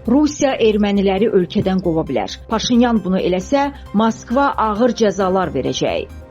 Rusiya erməniləri ölkədən qova bilər. Paşinyan bunu eləsə, Moskva ağır cəzalar verəcək.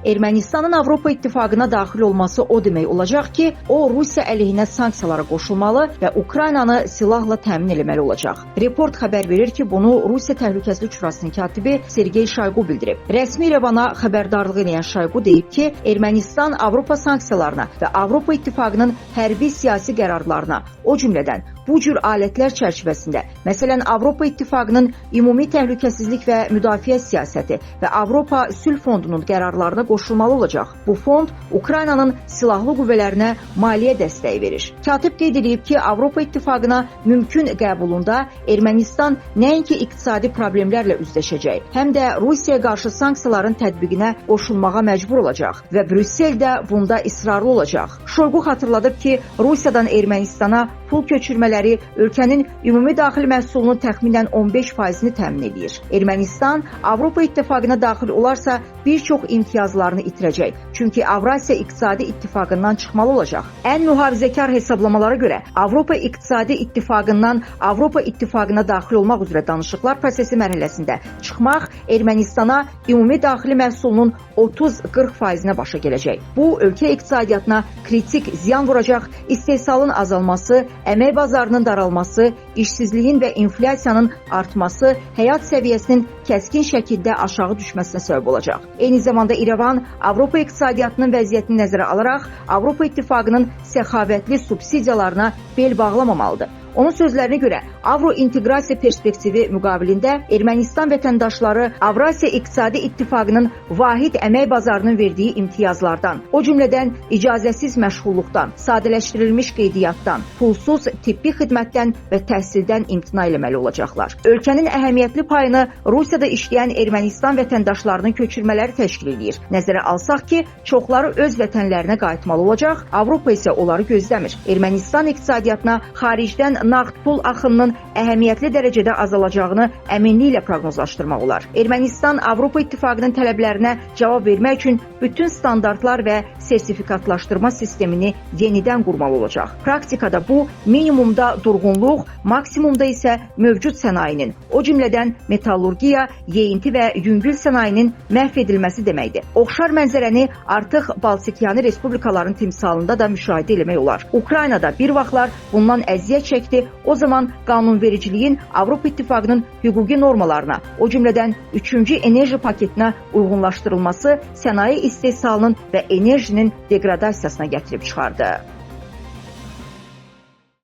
Ermənistanın Avropa İttifaqına daxil olması o demək olacaq ki, o Rusiya əleyhinə sanksiyalara qoşulmalı və Ukraynanı silahla təmin etməli olacaq. Report xəbər verir ki, bunu Rusiya Təhlükəsizlik Şurasının katibi Sergey Shoygu bildirib. Rəsmi İrəvana xəbərdarlıq edən Shoygu deyib ki, Ermənistan Avropa sanksiyalarına və Avropa İttifaqının hərbi siyasi qərarlarına, o cümlədən bu cür alətlər çərçivəsində, məsələn Avropa İttifaqının ümumi təhlükəsizlik və müdafiə siyasəti və Avropa Sülh Fondunun qərarlarına qoşulmalı olacaq. Bu fond Ukraynanın silahlı qüvvələrinə maliyyə dəstəyi verir. Katib qeyd edib ki, Avropa İttifaqına mümkün qəbulunda Ermənistan nəinki iqtisadi problemlərlə üzləşəcək, həm də Rusiyaya qarşı sanksiyaların tətbiqinə qoşulmağa məcbur olacaq və Brüssel də bunda israrlı olacaq. Shoygu xatırladıb ki, Rusiyadan Ermənistana pul köçürmələri ölkənin ümumi daxili məhsulunun təxminən 15%-ni təmin edir. Ermənistan Avropa İttifaqına daxil olarsa bir çox imtiyazlarını itirəcək. Çünki Avrasiya İqtisadi İttifaqından çıxmalı olacaq. Ən mühafizəkar hesablamalara görə Avropa İqtisadi İttifaqından Avropa İttifaqına daxil olmaq üzrə danışıqlar prosesi mərhələsində çıxmaq Ermənistana ümumi daxili məhsulunun 30-40%-nə başa gələcək. Bu, ölkə iqtisadiyyatına kritik ziyan vuracaq, istehsalın azalması, əmək bazarının daralması, işsizliyin və inflyasiyanın artması, həyat səviyyəsinin kəskin şəkildə aşağı düşməsinə səbəb olacaq. Eyni zamanda İrəvan Avropa iqtisadiyyatının vəziyyətini nəzərə alaraq Avropa İttifaqının səxavətli subsidiyalarına bel bağlamamalıdır. Onun sözlərinə görə Avro-inteqrasiya perspektivi müqabilində Ermənistan vətəndaşları Avrasiya İqtisadi İttifaqının vahid əmək bazarının verdiyi imtiyazlardan, o cümlədən icazəsiz məşğulluqdan, sadələşdirilmiş qeydiyyatdan, pulsuz tibbi xidmətdən və təhsildən imtina etməli olacaqlar. Ölkənin əhəmiyyətli payını Rusiyada işləyən Ermənistan vətəndaşlarının köçürmələri təşkil edir. Nəzərə alsaq ki, çoxları öz vətənlərinə qayıtmalı olacaq, Avropa isə onları gözləmir. Ermənistan iqtisadiyyatına xaricdən nağd pul axınının əhəmiyyətli dərəcədə azalacağını əminliklə proqnozlaşdırmaq olar. Ermənistan Avropa İttifaqının tələblərinə cavab vermək üçün bütün standartlar və sertifikatlaşdırma sistemini yenidən qurmalı olacaq. Praktikada bu, minimumda durğunluq, maksimumda isə mövcud sənayinin, o cümlədən metallurgiya, yeyinti və yüngül sənayinin məhv edilməsi deməkdir. Oxşar mənzərəni artıq Baltikyanı respublikaların timsalında da müşahidə etmək olar. Ukraynada bir vaxtlar bundan əziyyət çəkdi. O zaman qanunvericiliyin Avropa İttifaqının hüquqi normalarına, o cümlədən 3-cü enerji paketinə uyğunlaşdırılması sənaye istehsalının və enerjinin degradasiyasına gətirib çıxardı.